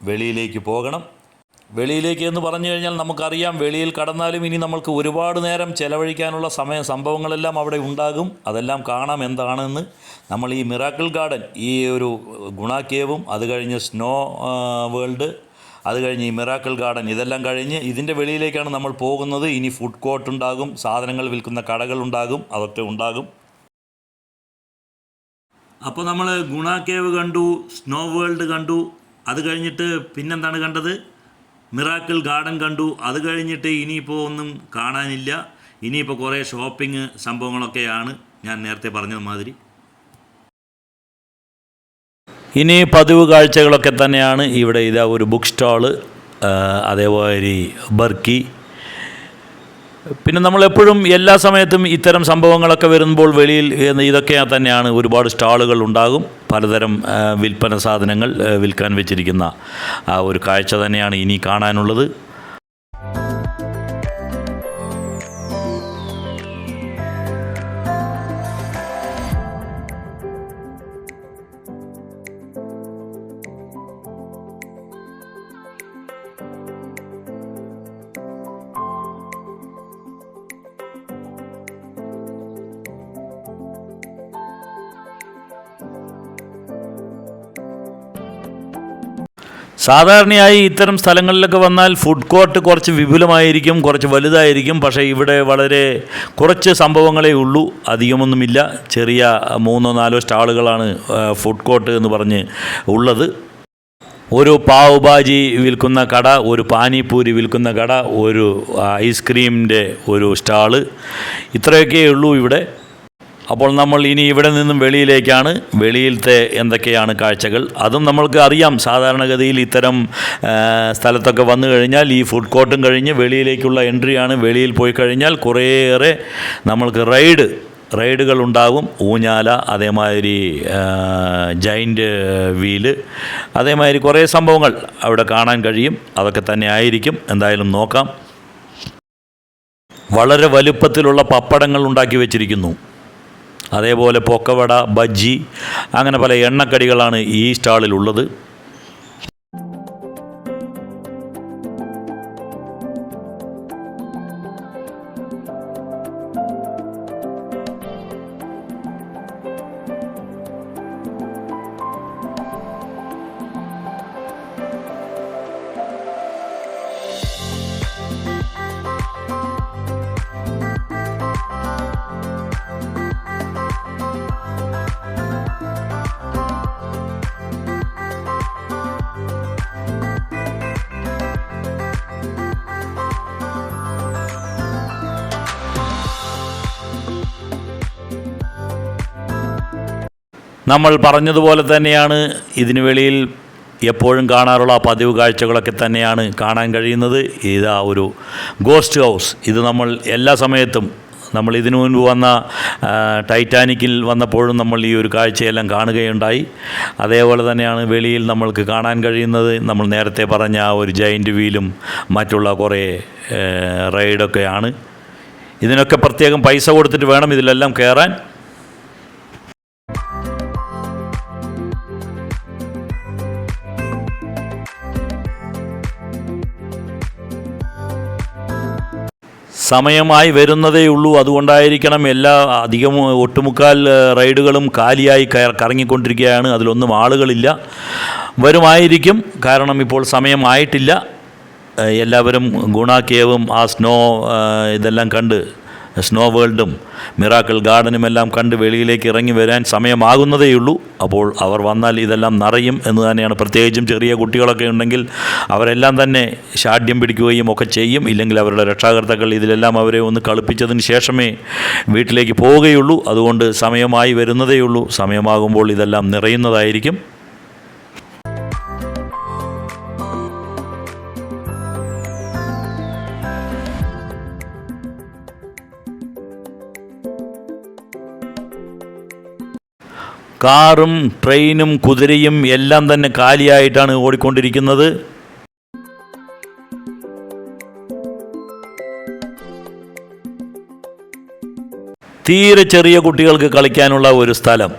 വെളിയിലേക്ക് പോകണം. വെളിയിലേക്ക് എന്ന് പറഞ്ഞു കഴിഞ്ഞാൽ നമുക്കറിയാം, വെളിയിൽ കടന്നാലും ഇനി നമ്മൾക്ക് ഒരുപാട് നേരം ചിലവഴിക്കാനുള്ള സംഭവങ്ങളെല്ലാം അവിടെ ഉണ്ടാകും. അതെല്ലാം കാണാം എന്താണെന്ന്. നമ്മൾ ഈ മിറാക്കിൾ ഗാർഡൻ, ഈ ഒരു ഗുണ കേവും, അത് കഴിഞ്ഞ് സ്നോ വേൾഡ്, അത് കഴിഞ്ഞ് ഈ മിറാക്കിൾ ഗാർഡൻ, ഇതെല്ലാം കഴിഞ്ഞ് ഇതിൻ്റെ വെളിയിലേക്കാണ് നമ്മൾ പോകുന്നത്. ഇനി ഫുഡ് കോർട്ട് ഉണ്ടാകും, സാധനങ്ങൾ വിൽക്കുന്ന കടകളുണ്ടാകും, അതൊക്കെ ഉണ്ടാകും. അപ്പോൾ നമ്മൾ ഗുണ കേവ് കണ്ടു, സ്നോ വേൾഡ് കണ്ടു, അത് കഴിഞ്ഞിട്ട് പിന്നെന്താണ് കണ്ടത്? മിറാക്കിൾ ഗാർഡൻ കണ്ടു. അത് കഴിഞ്ഞിട്ട് ഇനിയിപ്പോൾ ഒന്നും കാണാനില്ല. ഇനിയിപ്പോൾ കുറേ ഷോപ്പിംഗ് സംഭവങ്ങളൊക്കെയാണ് ഞാൻ നേരത്തെ പറഞ്ഞത് മാതിരി. ഇനി പതിവ് കാഴ്ചകളൊക്കെ തന്നെയാണ് ഇവിടെ. ഇതാ ഒരു ബുക്ക് സ്റ്റാള്, അതേപോലെ ബർക്കി. പിന്നെ നമ്മളെപ്പോഴും എല്ലാ സമയത്തും ഇത്തരം സംഭവങ്ങളൊക്കെ വരുമ്പോൾ വെളിയിൽ ഇതൊക്കെ തന്നെയാണ്. ഒരുപാട് സ്റ്റാളുകൾ ഉണ്ടാകും, പലതരം വിൽപ്പന സാധനങ്ങൾ വിൽക്കാൻ വെച്ചിരിക്കുന്ന ആ ഒരു കാഴ്ച തന്നെയാണ് ഇനി കാണാനുള്ളത്. സാധാരണയായി ഇത്തരം സ്ഥലങ്ങളിലൊക്കെ വന്നാൽ ഫുഡ് കോർട്ട് കുറച്ച് വിപുലമായിരിക്കും, കുറച്ച് വലുതായിരിക്കും. പക്ഷേ ഇവിടെ വളരെ കുറച്ച് സംഭവങ്ങളേ ഉള്ളൂ, അധികമൊന്നുമില്ല. ചെറിയ 3-4 സ്റ്റാളുകളാണ് ഫുഡ് കോർട്ട് എന്ന് പറഞ്ഞ് ഉള്ളത്. ഒരു പാവ് ഭാജി വിൽക്കുന്ന കട, ഒരു പാനിപൂരി വിൽക്കുന്ന കട, ഒരു ഐസ്ക്രീമിൻ്റെ ഒരു സ്റ്റാള്, ഇത്രയൊക്കെ ഉള്ളൂ ഇവിടെ. അപ്പോൾ നമ്മൾ ഇനി ഇവിടെ നിന്നും വെളിയിലേക്കാണ്. വെളിയിലത്തെ എന്തൊക്കെയാണ് കാഴ്ചകൾ അതും നമ്മൾക്ക് അറിയാം. സാധാരണഗതിയിൽ ഇത്തരം സ്ഥലത്തൊക്കെ വന്നു കഴിഞ്ഞാൽ ഈ ഫുഡ് കോർട്ടും കഴിഞ്ഞ് വെളിയിലേക്കുള്ള എൻട്രിയാണ്. വെളിയിൽ പോയി കഴിഞ്ഞാൽ കുറേയേറെ നമ്മൾക്ക് റൈഡുകൾ ഉണ്ടാകും. ഊഞ്ഞാല, അതേമാതിരി ജൈൻറ്റ് വീല്, അതേമാതിരി കുറേ സംഭവങ്ങൾ അവിടെ കാണാൻ കഴിയും. അതൊക്കെ തന്നെ ആയിരിക്കും. എന്തായാലും നോക്കാം. വളരെ വലുപ്പത്തിലുള്ള പപ്പടങ്ങൾ ഉണ്ടാക്കി വെച്ചിരിക്കുന്നു. അതേപോലെ പൊക്കവട, ബജ്ജി, അങ്ങനെ പല എണ്ണക്കടികളാണ് ഈ സ്റ്റാളിലുള്ളത്. നമ്മൾ പറഞ്ഞതുപോലെ തന്നെയാണ് ഇതിന് വെളിയിൽ എപ്പോഴും കാണാറുള്ള പതിവ് കാഴ്ചകളൊക്കെ തന്നെയാണ് കാണാൻ കഴിയുന്നത്. ഇതാ ഒരു ഗോസ്റ്റ് ഹൗസ്. ഇത് നമ്മൾ എല്ലാ സമയത്തും, നമ്മൾ ഇതിനു മുൻപ് വന്ന ടൈറ്റാനിക്കിൽ വന്നപ്പോഴും നമ്മൾ ഈ ഒരു കാഴ്ചയെല്ലാം കാണുകയുണ്ടായി. അതേപോലെ തന്നെയാണ് വെളിയിൽ നമ്മൾക്ക് കാണാൻ കഴിയുന്നത്. നമ്മൾ നേരത്തെ പറഞ്ഞ ആ ഒരു ജൈൻറ്റ് വീലും മറ്റുള്ള കുറേ റൈഡൊക്കെയാണ്. ഇതിനൊക്കെ പ്രത്യേകം പൈസ കൊടുത്തിട്ട് വേണം ഇതിലെല്ലാം കയറാൻ. സമയമായി വരുന്നതേയുള്ളൂ. അതുകൊണ്ടായിരിക്കണം അധികം ഒട്ടുമുക്കാൽ റൈഡുകളും കാലിയായി കറങ്ങിക്കൊണ്ടിരിക്കുകയാണ്. അതിലൊന്നും ആളുകളില്ല. വരുമായിരിക്കും, കാരണം ഇപ്പോൾ സമയമായിട്ടില്ല. എല്ലാവരും ഗുണ കേവും ആ ഇതെല്ലാം കണ്ട്, സ്നോ വേൾഡും മിറാക്കിൾ ഗാർഡനും എല്ലാം കണ്ട് വെളിയിലേക്ക് ഇറങ്ങി വരാൻ സമയമാകുന്നതേയുള്ളൂ. അപ്പോൾ അവർ വന്നാൽ ഇതെല്ലാം നിറയും എന്ന് തന്നെയാണ്. പ്രത്യേകിച്ചും ചെറിയ കുട്ടികളൊക്കെ ഉണ്ടെങ്കിൽ അവരെല്ലാം തന്നെ ശാഠ്യം പിടിക്കുകയും ഒക്കെ ചെയ്യും. ഇല്ലെങ്കിൽ അവരുടെ രക്ഷാകർത്താക്കൾ ഇതിലെല്ലാം അവരെ ഒന്ന് കളിപ്പിച്ചതിന് ശേഷമേ വീട്ടിലേക്ക് പോവുകയുള്ളൂ. അതുകൊണ്ട് സമയമായി വരുന്നതേയുള്ളൂ. സമയമാകുമ്പോൾ ഇതെല്ലാം നിറയുന്നതായിരിക്കും. കാറും ട്രെയിനും കുതിരയും എല്ലാം തന്നെ കാലിയായിട്ടാണ് ഓടിക്കൊണ്ടിരിക്കുന്നത്. തീരെ ചെറിയ കുട്ടികൾക്ക് കളിക്കാനുള്ള ഒരു സ്ഥലം,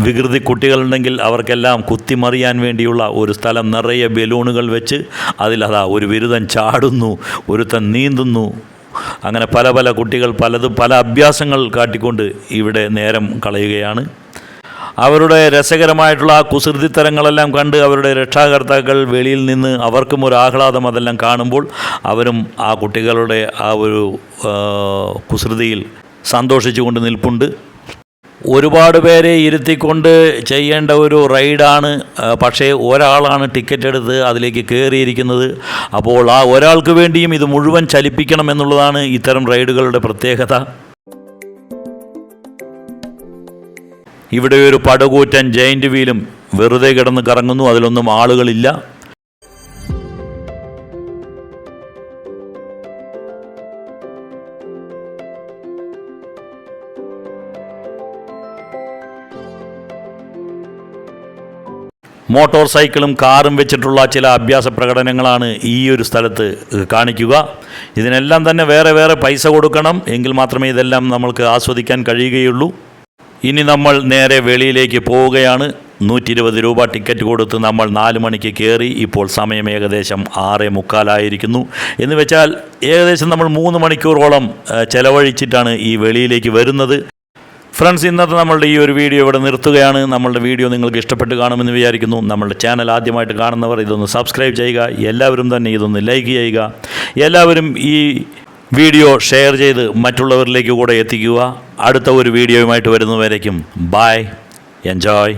വികൃതി കുട്ടികളുണ്ടെങ്കിൽ അവർക്കെല്ലാം കുത്തിമറിയാൻ വേണ്ടിയുള്ള ഒരു സ്ഥലം, നിറയെ ബലൂണുകൾ വെച്ച് അതിലതാ ഒരു ബിരുദൻ ചാടുന്നു, ഒരുത്തൻ നീന്തുന്നു. അങ്ങനെ പല പല കുട്ടികൾ പല അഭ്യാസങ്ങൾ കാട്ടിക്കൊണ്ട് ഇവിടെ നേരം കളയുകയാണ്. അവരുടെ രസകരമായിട്ടുള്ള ആ കുസൃതിത്തരങ്ങളെല്ലാം കണ്ട് അവരുടെ രക്ഷാകർത്താക്കൾ വെളിയിൽ നിന്ന് അവർക്കും ഒരു ആഹ്ലാദം അതെല്ലാം കാണുമ്പോൾ അവരും ആ കുട്ടികളുടെ ആ ഒരു കുസൃതിയിൽ സന്തോഷിച്ചുകൊണ്ട് നിൽപ്പുണ്ട്. ഒരുപാട് പേരെ ഇരുത്തിക്കൊണ്ട് ചെയ്യേണ്ട ഒരു റൈഡാണ്. പക്ഷേ ഒരാളാണ് ടിക്കറ്റ് എടുത്ത് അതിലേക്ക് കയറിയിരിക്കുന്നത്. അപ്പോൾ ആ ഒരാൾക്ക് വേണ്ടിയും ഇത് മുഴുവൻ ചലിപ്പിക്കണം എന്നുള്ളതാണ് ഇത്തരം റൈഡുകളുടെ പ്രത്യേകത. ഇവിടെ ഒരു പടുകൂറ്റൻ ജയിൻ്റ് വീലും വെറുതെ കിടന്ന് കറങ്ങുന്നു, അതിലൊന്നും ആളുകളില്ല. മോട്ടോർ സൈക്കിളും കാറും വെച്ചിട്ടുള്ള ചില അഭ്യാസ പ്രകടനങ്ങളാണ് ഈ ഒരു സ്ഥലത്ത് കാണിക്കുക. ഇതിനെല്ലാം തന്നെ വേറെ വേറെ പൈസ കൊടുക്കണം, എങ്കിൽ മാത്രമേ ഇതെല്ലാം നമ്മൾക്ക് ആസ്വദിക്കാൻ കഴിയുകയുള്ളൂ. ഇനി നമ്മൾ നേരെ വെളിയിലേക്ക് പോവുകയാണ്. 120 രൂപ ടിക്കറ്റ് കൊടുത്ത് നമ്മൾ 4 മണിക്ക് കയറി. ഇപ്പോൾ സമയം ഏകദേശം 6:45 എന്ന് വെച്ചാൽ ഏകദേശം നമ്മൾ 3 മണിക്കൂറോളം ചെലവഴിച്ചിട്ടാണ് ഈ വെളിയിലേക്ക് വരുന്നത്. ഫ്രണ്ട്സ്, ഇന്നത്തെ നമ്മളുടെ ഈ ഒരു വീഡിയോ ഇവിടെ നിർത്തുകയാണ്. നമ്മളുടെ വീഡിയോ നിങ്ങൾക്ക് ഇഷ്ടപ്പെട്ട് കാണുമെന്ന് വിചാരിക്കുന്നു. നമ്മളുടെ ചാനൽ ആദ്യമായിട്ട് കാണുന്നവർ ഇതൊന്ന് സബ്സ്ക്രൈബ് ചെയ്യുക. എല്ലാവരും തന്നെ ഇതൊന്ന് ലൈക്ക് ചെയ്യുക. എല്ലാവരും ഈ വീഡിയോ ഷെയർ ചെയ്ത് മറ്റുള്ളവരിലേക്ക് കൂടെ എത്തിക്കുക. അടുത്ത ഒരു വീഡിയോയുമായിട്ട് വരുന്നവരേക്കും ബൈ, എൻജോയ്.